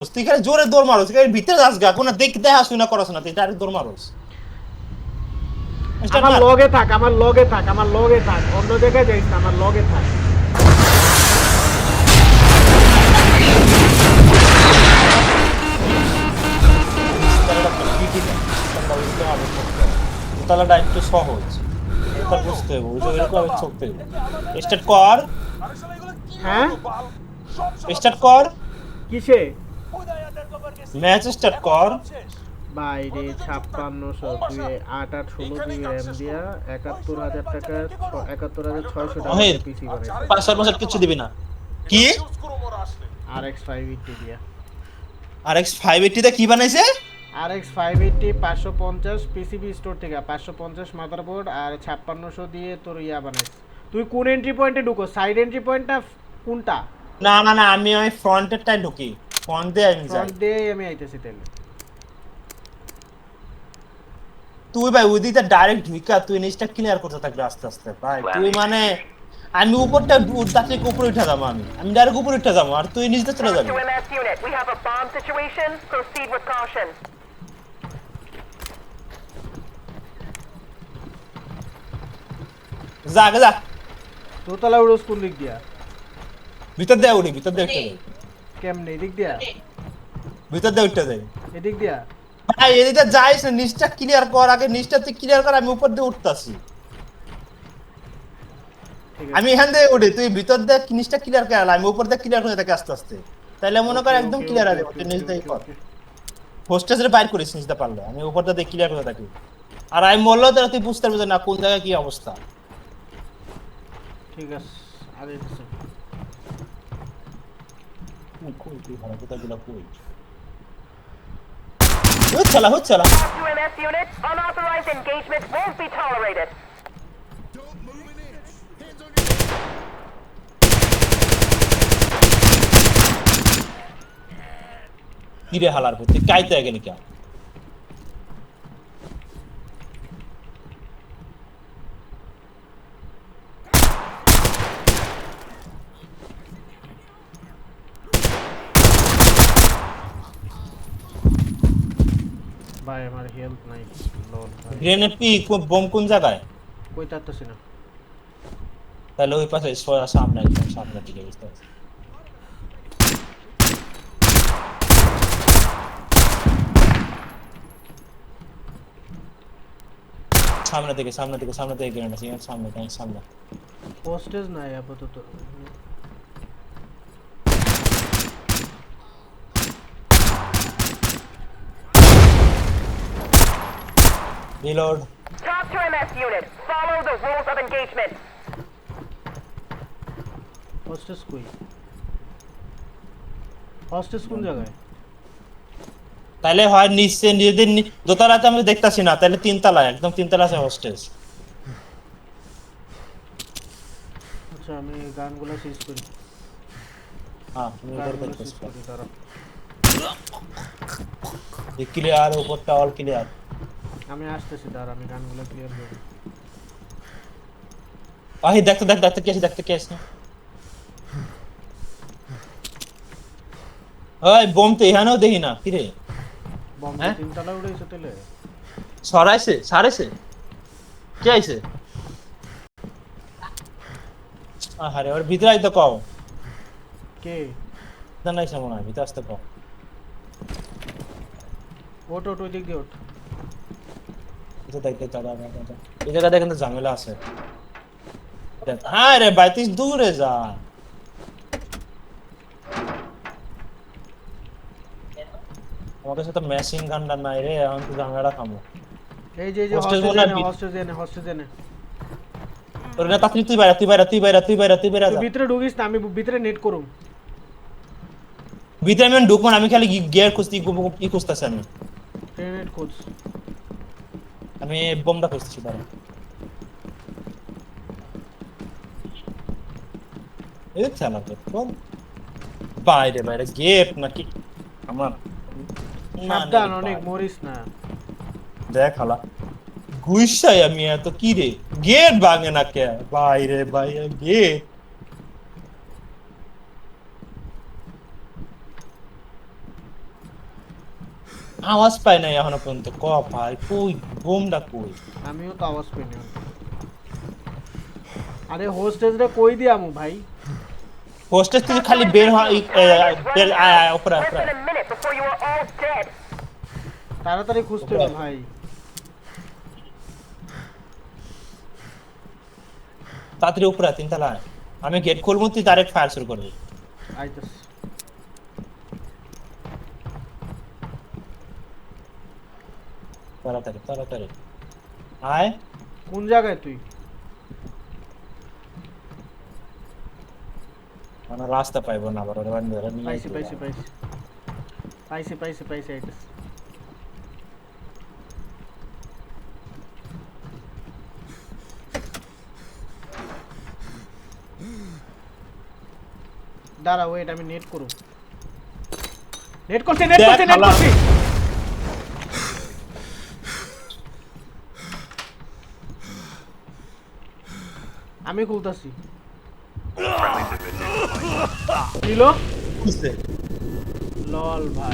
তুই খালি জোরে দৌড় মারোস এখানে ভিতরে যাস গা কোনো দেখতে আসুই না করছ না তুই ডাইরেক্ট দৌড় মারোস স্টার্ট আমার মার লগে থাক আমার লগে থাক আমার লগে থাক অন্য জায়গায় যাইস না আমার লগে থাক তালাটা একটু সহজ এটা বুঝতে হবে ওই যে এরকম চলতে হবে স্টার্ট কর হ্যাঁ স্টার্ট কর কিসে ম্যাচ স্টার্ট কর বাইরে 5600 তুই 8 8 16 জিবি র্যাম দিয়া 71000 টাকা 71600 টাকা ওহেদ পিসি বানাইছে 5 কিছু দিবি না কি RX 580 দিয়া RX 580 তে কি বানাইছে RX 580 550 পিসিবি স্টোর থেকে 550 মাদারবোর্ড আর 5600 দিয়ে তোর ইয়া বানাইছে তুই কোন এন্ট্রি পয়েন্টে ঢুকো সাইড এন্ট্রি পয়েন্টটা কোনটা না না না আমি ওই ফ্রন্টেরটাই ঢুকি ফ্রন্ট দিয়ে আমি যাই ফ্রন্ট দিয়ে আমি আইতেছি তাহলে তুই ভাই ওই দিকটা ডাইরেক্ট ঢুকা তুই নিচটা ক্লিয়ার করতে থাকবি আস্তে আস্তে ভাই তুই মানে আমি উপরটা উঠতে থেকে উপরে উঠে যাবো আমি ডাইরেক্ট উপরে উঠে যাবো আর তুই নিচে চলে যাবি যা আগে যা দোতলা উড়োস কোন দিক দিয়া ভিতর দিয়ে উঠি ভিতর দিয়ে উঠে যাই কেমনে এদিক দিয়া ভিতর দিয়ে উঠে যাই এদিক দিয়া ভাই এদিকটা যাইস না নিচটা ক্লিয়ার কর আগে নিচটা তুই ক্লিয়ার কর আমি উপর দিয়ে উঠতাছি ঠিক আমি এখান দিয়ে উঠি তুই ভিতর দিয়ে নিচটা ক্লিয়ার কর আমি উপর দিয়ে ক্লিয়ার করে থাকি আস্তে আস্তে তাহলে মনে কর একদম ক্লিয়ার হয়ে যাবে তুই নিচ দিয়ে কর হোস্টেজের বাইর করিস নিচটা পারলে আমি উপরটা দিয়ে ক্লিয়ার করে থাকি আর আমি বললো তো তুই বুঝতে পারবি না কোন জায়গায় কি অবস্থা ঠিক আছে আগে গেছে কই তুই ভালো কথা গুলো কই হচ্ছে না UMS unit, unauthorized engagement won't be tolerated. কিরে হালার করতে কাইতে আগে নিকা ভাই আমার হেলথ নাই লল ভাই গ্রেনেড পি বম কোন জায়গায় কই তাতছি না তাহলে ওই পাশে সোজা সামনে একদম সামনে দিকে বুঝতে পারছিস সামনে থেকে গ্রেনেড আছে সামনে পোস্টেজ নাই আপাতত reload Talk to MS unit. Follow the rules of engagement. Postage কই পোস্টেজ কোন জায়গায় তাহলে হয় নিচে নিজেদের দোতলাতে আমি দেখতাছি না তাহলে তিনতলা একদম তিনতলা আছে হোস্টেজ আচ্ছা আমি গানগুলো সিজ করি হ্যাঁ তুমি উপর গানগুলো করতেছ সিজ করি দাঁড়া ক্লিয়ার উপরটা অল ক্লিয়ার আমি আসতেছি দাঁড়া আমি গানগুলো ক্লিয়ার করি আহি দেখতে কে আছে ওই বম তো এখানেও দেখি না কি রে বম হ্যাঁ? তিনতলা উড়াইছে তাহলে সারাইছে কে আইছে আরে ওর ভিতরে আইতো কও কে জানাইছে মনে হয় ভিতরে আসতে কও ওট ওই দিক দিয়ে ওঠ এটা দেখতে চালা এই জায়গা দেখেন তো ঝামেলা আছে হ্যাঁ রে ভাই তুই দূরে যা আমাদের সাথে মেশিন গানটা নাই রে আমি তো ঝামেলা খামো এই যে Hostage মনে হয় হস্টেজ এনে তোর না তাড়াতাড়ি তুই বাইরে তুই ভিতরে ঢুকিস না আমি ভিতরে নেট করুম ভিতরে আমি ঢুকবো না, আমি খালি গিয়ার খুঁজতে কি খুঁজতেছি নেট খোঁজ আমি বোমটা খুঁজতেছি দাঁড়া এই চালা তো কোন বাইরে গেট নাকি আমার সাবধান অনেক মরিস না দেখ হালা গুইসাই আমি এত কি রে গেট ভাঙে না কে বাইরে গেট আওয়াজ পাই নাই এখনো পর্যন্ত ক ভাই কই বোমটা কই আমিও তো আওয়াজ পাইনি এখন। আরে হোস্টেজরে কই দিয়ামু ভাই? হোস্টেজ থেকে খালি বের হয় উপরে Less উপরে than a minute before you are all dead. তাড়াতাড়ি খুঁজতে হবে ভাই। তাড়াতাড়ি উপরে তিনতলায় আমি গেট খুলবো তুই ডাইরেক্ট ফায়ার শুরু করবি আইতাস। তাড়াতাড়ি তাড়াতাড়ি আয় কোন জায়গায় তুই? মানে রাস্তা পাইবো না আবার ওরা ধরে নিয়ে পাইছি আসবে। পাইছি পাইছি পাইছি পাইছি পাইছি আইতাস। দাঁড়া ওয়েট আমি নেট করব। নেট করছি নেট করছি নেট করছি। আমি খুলতাছি। নিলো বুঝতে লল ভাই।